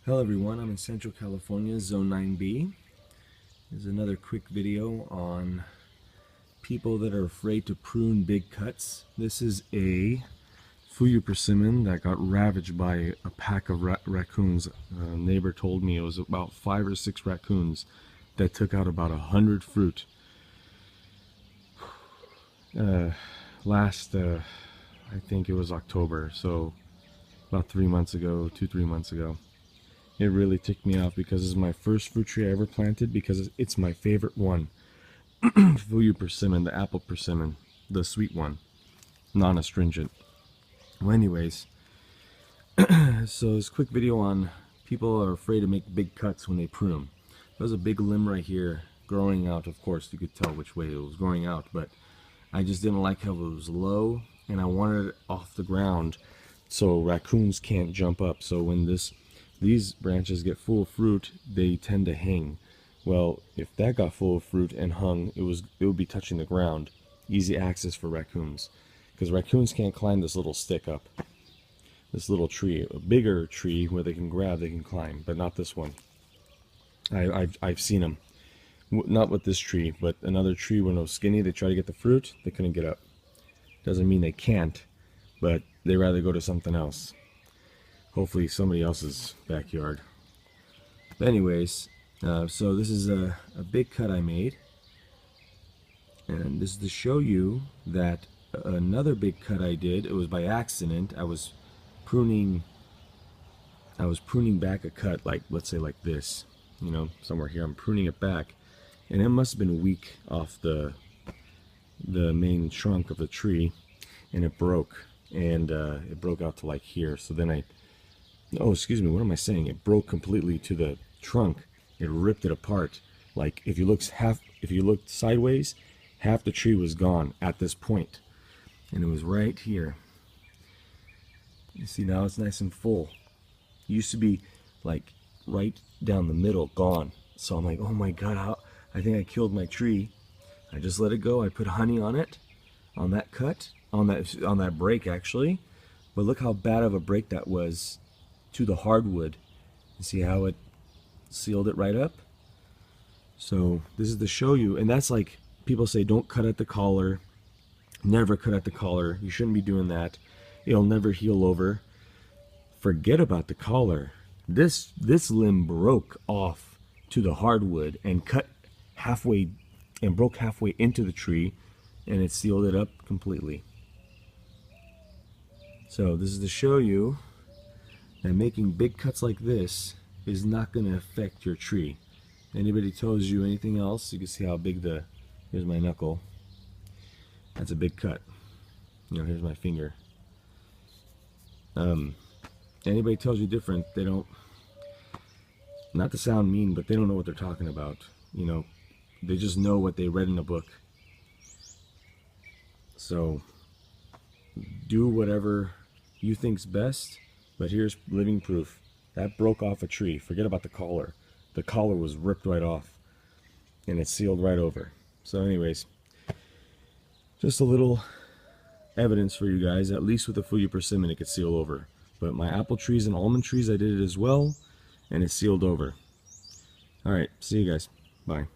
Hello everyone, I'm in Central California, Zone 9B. Here's another quick video on people that are afraid to prune big cuts. This is a Fuyu Persimmon that got ravaged by a pack of raccoons. A neighbor told me it was about 5 or 6 raccoons that took out about 100 fruit. I think it was October, so about 3 months ago, 2-3 months ago. It really ticked me off because it's my first fruit tree I ever planted, because it's my favorite one. Fuyu Persimmon, the apple persimmon, the sweet one, non-astringent. Well, anyways, so this quick video on people are afraid to make big cuts when they prune. There's a big limb right here growing out. Of course, you could tell which way it was growing out, but I just didn't like how it was low, and I wanted it off the ground so raccoons can't jump up. So when these branches get full of fruit, they tend to hang. Well, if that got full of fruit and hung, it would be touching the ground. Easy access for raccoons, because raccoons can't climb this little stick up, this little tree. A bigger tree where they can grab, they can climb, but not this one. I've seen them, not with this tree, but another tree when it was skinny. They try to get the fruit, they couldn't get up. Doesn't mean they can't, but they rather go to something else. Hopefully somebody else's backyard. But anyways, so this is a big cut I made, and this is to show you that another big cut I did, it was by accident. I was pruning back a cut, like, let's say like this, you know, somewhere here. I'm pruning it back, and it must have been weak off the main trunk of the tree, and it broke, and it broke out to like here. So then oh, excuse me, what am I saying? It broke completely to the trunk. It ripped it apart. Like, if you looked sideways, half the tree was gone at this point. And it was right here. You see, now it's nice and full. It used to be like right down the middle, gone. So I'm like, oh my God, I think I killed my tree. I just let it go. I put honey on it, on that cut, on that break actually. But look how bad of a break that was to the hardwood. You see how it sealed it right up? So this is to show you, and that's like, people say don't cut at the collar, never cut at the collar. You shouldn't be doing that. It'll never heal over. Forget about the collar. This limb broke off to the hardwood and cut halfway and broke halfway into the tree, and it sealed it up completely. So this is to show you that making big cuts like this is not going to affect your tree. Anybody tells you anything else, you can see how big here's my knuckle. That's a big cut. You know, here's my finger. Anybody tells you different, they don't, not to sound mean, but they don't know what they're talking about. You know, they just know what they read in a book. So do whatever you think's best. But here's living proof. That broke off a tree. Forget about the collar. The collar was ripped right off, and it's sealed right over. So anyways, just a little evidence for you guys. At least with the Fuyu Persimmon, it could seal over. But my apple trees and almond trees, I did it as well, and it sealed over. Alright, see you guys. Bye.